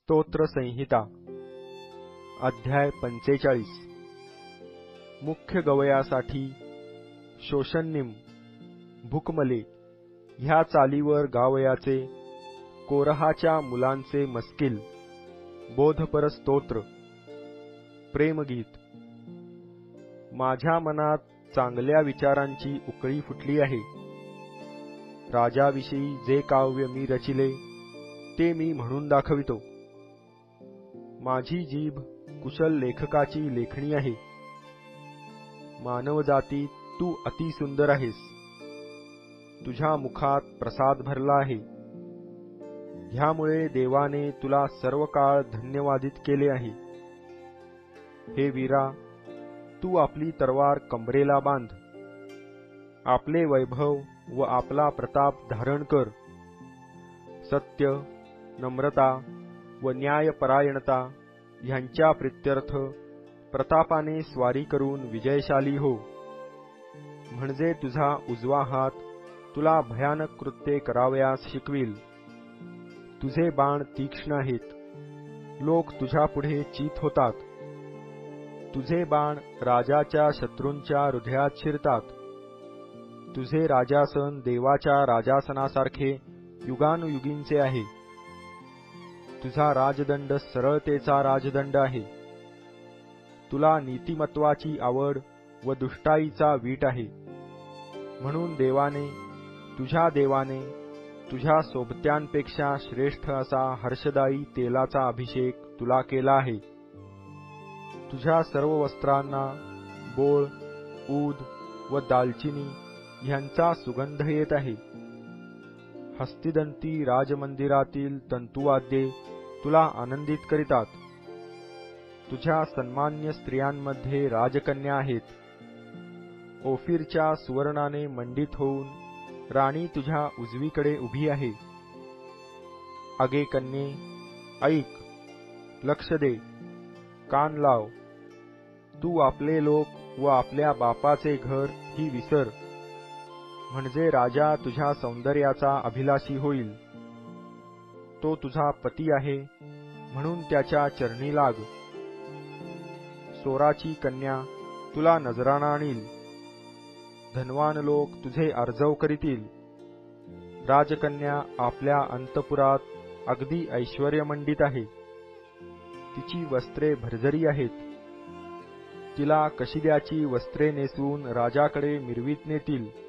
स्तोत्र संहिता अध्याय 45 मुख्य गवयासाठी शोषणनिम भूकमले ह्या चालीवर गावयाचे कोरहाच्या मुलांचे मस्किल बोधपर स्तोत्र प्रेमगीत माझ्या मनात चांगल्या विचारांची उकळी फुटली आहे. राजाविषयी जे काव्य मी रचिले ते मी म्हणून दाखवितो. माझी जीभ कुशल लेखकाची लेखणी आहे. मानवजाती तू अति सुंदर आहेस. तुझ्या मुखात प्रसाद भरला आहे. ह्यामुळे देवाने तुला सर्व काळ धन्यवादित केले आहे. हे वीरा, तू आपली तरवार कंबरेला बांध. आपले वैभव व आपला प्रताप धारण कर. सत्य, नम्रता व न्यायपरायणता ह्यांच्या प्रित्यर्थ प्रतापाने स्वारी करून विजयशाली हो. म्हणजे तुझा उजवा हात तुला भयानक कृत्ये करावयास शिकविल. तुझे बाण तीक्ष्ण आहेत. लोक तुझ्या पुढे चीत होतात. तुझे बाण राजाच्या शत्रूंच्या हृदयात शिरतात. तुझे राजासन देवाच्या राजासनासारखे युगानुयुगींचे आहे. तुझा राजदंड सरळतेचा राजदंड आहे. तुला नीतिमत्वाची आवड व दुष्टाईचा वीट आहे. म्हणून देवाने तुझ्या सोबत्यांपेक्षा श्रेष्ठ असा हर्षदायी तेलाचा अभिषेक तुला केला आहे. तुझ्या सर्व वस्त्रांना बोळ, ऊद व दालचिनी ह्यांचा सुगंध येत आहे. हस्तिदंती राजमंदिरातील तंतुवाद्ये तुला आनंदित करीतात. तुझ्या सन्मान्य स्त्रियांमध्ये राजकन्या आहेत. ओफीरच्या सुवर्णाने मंडित होऊन राणी तुझ्या उजवीकडे उभी आहे. अगे कन्ये, ऐक, लक्ष दे, कान लाव. तू आपले लोक व आपल्या बापाचे घर ही विसर. म्हणजे राजा तुझ्या सौंदर्याचा अभिलाषी होईल. तो तुझा पती आहे म्हणून त्याच्या चरणी लाग. सोराची कन्या तुला नजराणा आणील. धनवान लोक तुझे आर्जव करीतील. राजकन्या आपल्या अंतपुरात अगदी ऐश्वर्यमंडित आहे. तिची वस्त्रे भरजरी आहेत. तिला कशिद्याची वस्त्रे नेसवून राजाकडे मिरवीत नेतील.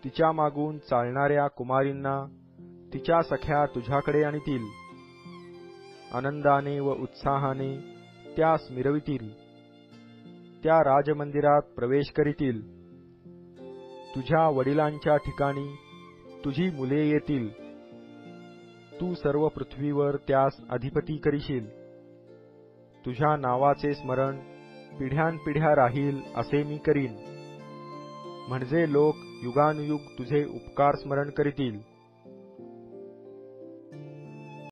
तिच्या मागून चालणाऱ्या कुमारींना तिच्या सख्या तुझ्याकडे आणतील. आनंदाने व उत्साहाने त्यास मिरवितील. त्या राजमंदिरात प्रवेश करीतील. तुझ्या वडिलांच्या ठिकाणी तुझी मुले येतील. तू सर्व पृथ्वीवर त्यास अधिपती करीशील. तुझ्या नावाचे स्मरण पिढ्यानपिढ्या राहील असे मी करीन. म्हणजे लोक युगानुयुग तुझे उपकार स्मरण करीतील.